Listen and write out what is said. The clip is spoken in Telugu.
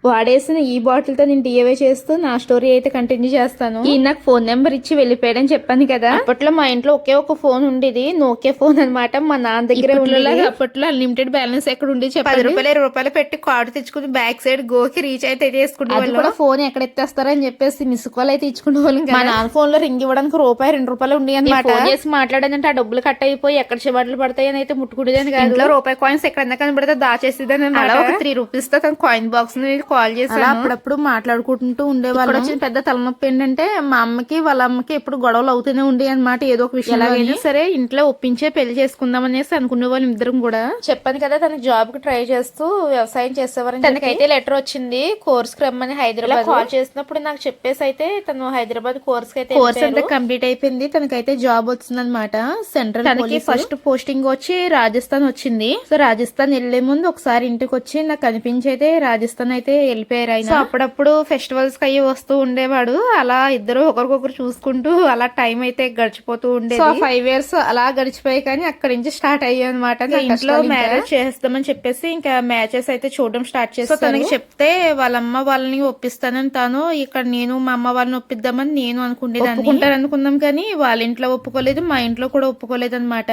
వాడేసిన ఈ బాటిల్ తో నేను డిఏవే చేస్తూ నా స్టోరీ అయితే కంటిన్యూ చేస్తాను. ఈ నాకు ఫోన్ నెంబర్ ఇచ్చి వెళ్ళిపోయాడని చెప్పాను కదా. అప్పట్లో మా ఇంట్లో ఒకే ఒక ఫోన్ ఉండేది, నోకియా ఫోన్ అనమాట. మా నాన్న దగ్గర ఉండేది. అప్పట్లో అన్లిమిటెడ్ బ్యాలెన్స్ ఎక్కడ ఉండేది చెప్పండి. 10 రూపాయలు 20 రూపాయలు పెట్టి కార్డు తెచ్చుకుని బ్యాక్ సైడ్ గోకి రీచ్ అయితే చేసుకుంటే కూడా ఫోన్ ఎక్కడ ఎత్తేస్తారని చెప్పేసి మిస్ కాల్ అయితే ఇచ్చుకునే వాళ్ళం. మా నాన్న ఫోన్ లో రింగ్ ఇవ్వడానికి ₹2 ఉండి అనమాట. ఫోన్ చేసి మాట్లాడానంటే ఆ డబ్బులు కట్ అయిపోయి ఎక్కడ చెమటలు పడతాయి అని అయితే ముట్టుకునేదని కాదు. ఇంట్లో రూపాయి కాయిన్స్ ఎక్కడన్నా కనబడితే దాచేసేదని అనమాట. ఒక 3 రూపీస్ తో తన కాయిన్ బాక్స్ కాల్ చేసి అప్పుడప్పుడు మాట్లాడుకుంటూ ఉండేవాళ్ళు. వచ్చిన పెద్ద తలనొప్పి ఏంటంటే మా అమ్మకి వాళ్ళ అమ్మకి ఎప్పుడు గొడవలు అవుతూనే ఉండే అనమాట. ఏదో ఒక విషయం ఎలాగైనా సరే ఇంట్లో ఒప్పించే పెళ్లి చేసుకుందాం అనేసి అనుకునే వాళ్ళు ఇద్దరం కూడా. చెప్పాను కదా తన జాబ్ కి ట్రై చేస్తూ వ్యవసాయం చేసేవారని. తనకైతే లెటర్ వచ్చింది కోర్స్ కి రమ్మని. హైదరాబాద్ కాల్ చేసినప్పుడు నాకు చెప్పేసి అయితే తను హైదరాబాద్ కోర్స్ కి అయితే కోర్స్ అంతా కంప్లీట్ అయిపోయింది. తనకైతే జాబ్ వచ్చింది అనమాట సెంట్రల్. తనకి ఫస్ట్ పోస్టింగ్ వచ్చి రాజస్థాన్ వచ్చింది. సో రాజస్థాన్ వెళ్లే ముందు ఒకసారి ఇంటికి వచ్చి నాకు కనిపించి అయితే రాజస్థాన్ అయితే వెళ్ళిపోయారు ఆయన. సో అప్పుడప్పుడు ఫెస్టివల్స్ కి అయ్యి వస్తూ ఉండేవాడు. అలా ఇద్దరు ఒకరికొకరు చూసుకుంటూ అలా టైం అయితే గడిచిపోతూ ఉండేది. సో 5 years అలా గడిచిపోయి కానీ అక్కడి నుంచి స్టార్ట్ అయ్యాయి అనమాట. ఇంట్లో మ్యారేజ్ చేస్తామని చెప్పేసి ఇంకా మ్యాచెస్ అయితే చూడడం స్టార్ట్ చేస్తాను. తనకి చెప్తే వాళ్ళమ్మ వాళ్ళని ఒప్పిస్తానని తాను, ఇక్కడ నేను మా అమ్మ వాళ్ళని ఒప్పిద్దామని నేను అనుకుంటాను అనుకుందాం కానీ వాళ్ళ ఇంట్లో ఒప్పుకోలేదు, మా ఇంట్లో కూడా ఒప్పుకోలేదు అనమాట.